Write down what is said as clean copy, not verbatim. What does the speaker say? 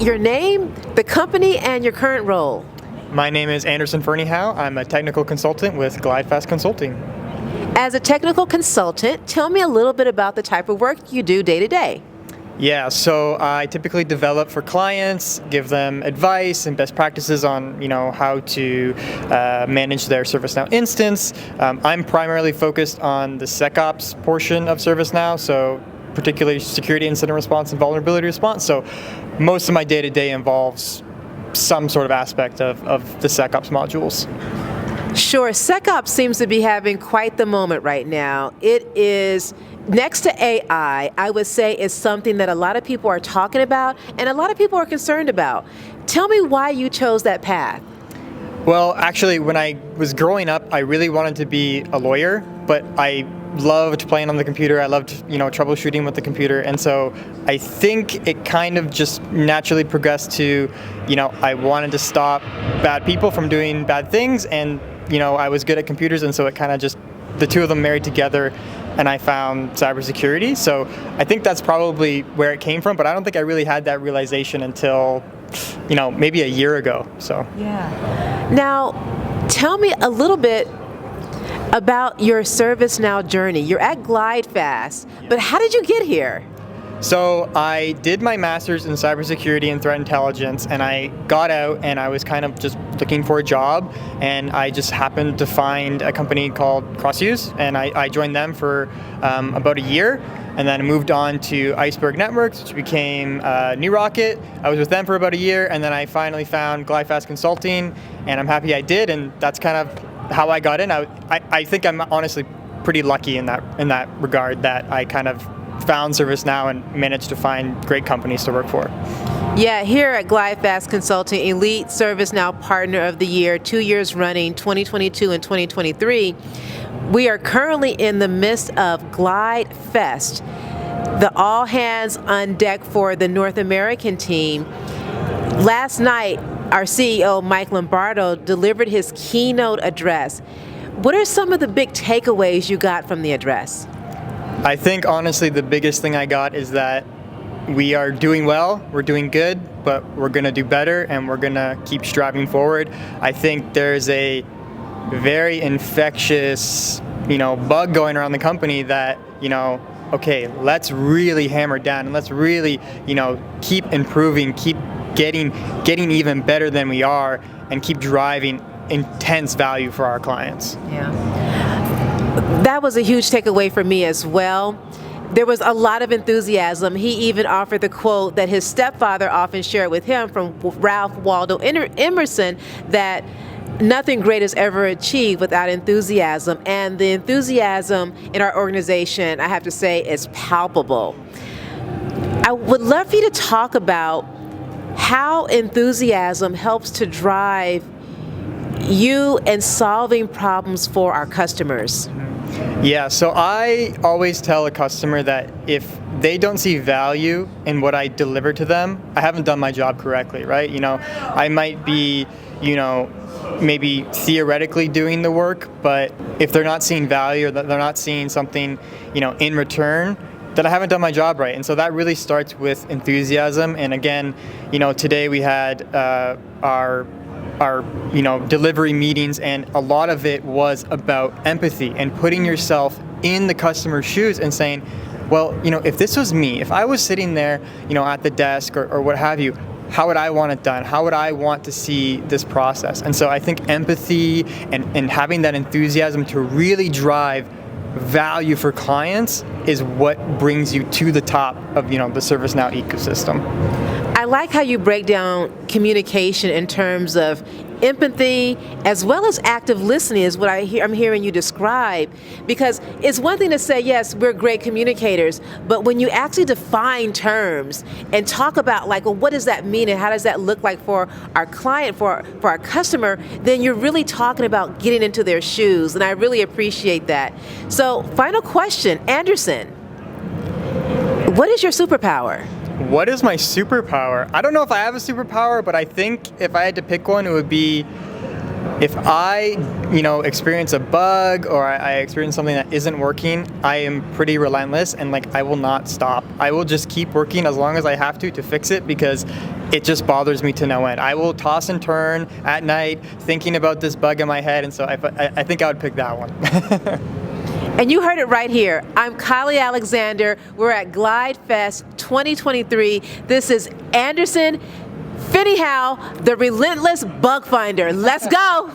your name, the company, and your current role. My name is Anderson Ferneyhough. I'm a technical consultant with GlideFast Consulting. As a technical consultant, tell me a little bit about the type of work you do day to day. Yeah, so I typically develop for clients, give them advice and best practices on, how to manage their ServiceNow instance. I'm primarily focused on the SecOps portion of ServiceNow, so particularly security incident response and vulnerability response. So most of my day-to-day involves some sort of aspect of the SecOps modules. Sure, SecOps seems to be having quite the moment right now. It is, next to AI, I would say is something that a lot of people are talking about and a lot of people are concerned about. Tell me why you chose that path. Well, actually, when I was growing up, I really wanted to be a lawyer, but I loved playing on the computer. I loved, troubleshooting with the computer. And so I think it kind of just naturally progressed to, I wanted to stop bad people from doing bad things. And, I was good at computers. And so it kind of just, the two of them married together, and I found cybersecurity. So I think that's probably where it came from. But I don't think I really had that realization until, maybe a year ago. So. Yeah. Now, tell me a little bit about your ServiceNow journey. You're at GlideFast, but how did you get here? So I did my master's in cybersecurity and threat intelligence, and I got out and I was kind of just looking for a job, and I just happened to find a company called CrossUse, and I joined them for about a year, and then moved on to Iceberg Networks, which became New Rocket. I was with them for about a year, and then I finally found GlideFast Consulting, and I'm happy I did, and that's kind of how I got in. I think I'm honestly pretty lucky in that regard, that I kind of found ServiceNow and managed to find great companies to work for. Yeah, here at GlideFast Consulting, Elite ServiceNow Partner of the Year, 2 years running, 2022 and 2023, we are currently in the midst of GlideFest, the all hands on deck for the North American team. Last night, our CEO, Mike Lombardo, delivered his keynote address. What are some of the big takeaways you got from the address? I think, honestly, the biggest thing I got is that we are doing well, we're doing good, but we're going to do better, and we're going to keep striving forward. I think there's a very infectious, bug going around the company that, okay, let's really hammer down and let's really, keep improving, keep getting even better than we are, and keep driving intense value for our clients. Yeah. That was a huge takeaway for me as well. There was a lot of enthusiasm. He even offered the quote that his stepfather often shared with him from Ralph Waldo Emerson, that nothing great is ever achieved without enthusiasm. And the enthusiasm in our organization, I have to say, is palpable. I would love for you to talk about how enthusiasm helps to drive you in solving problems for our customers. Yeah, so I always tell a customer that if they don't see value in what I deliver to them, I haven't done my job correctly, right? I might be, maybe theoretically doing the work, but if they're not seeing value or that they're not seeing something, in return, then I haven't done my job right. And so that really starts with enthusiasm. And again, today we had our delivery meetings, and a lot of it was about empathy and putting yourself in the customer's shoes and saying, well, if this was me, if I was sitting there, at the desk or what have you, how would I want it done? How would I want to see this process? And so I think empathy and having that enthusiasm to really drive value for clients is what brings you to the top of, the ServiceNow ecosystem. I like how you break down communication in terms of empathy as well as active listening is what I'm hearing you describe, because it's one thing to say, yes, we're great communicators, but when you actually define terms and talk about what does that mean and how does that look like for our client, for our customer, then you're really talking about getting into their shoes, and I really appreciate that. So, final question, Anderson, what is your superpower? What is my superpower? I don't know if I have a superpower, but I think if I had to pick one, it would be If I, experience a bug or I experience something that isn't working, I am pretty relentless and I will not stop. I will just keep working as long as I have to fix it because it just bothers me to no end. I will toss and turn at night thinking about this bug in my head, and so I think I would pick that one. And you heard it right here. I'm Kylie Alexander. We're at GlideFast 2023. This is Anderson Ferneyhough, the relentless bug finder. Let's go.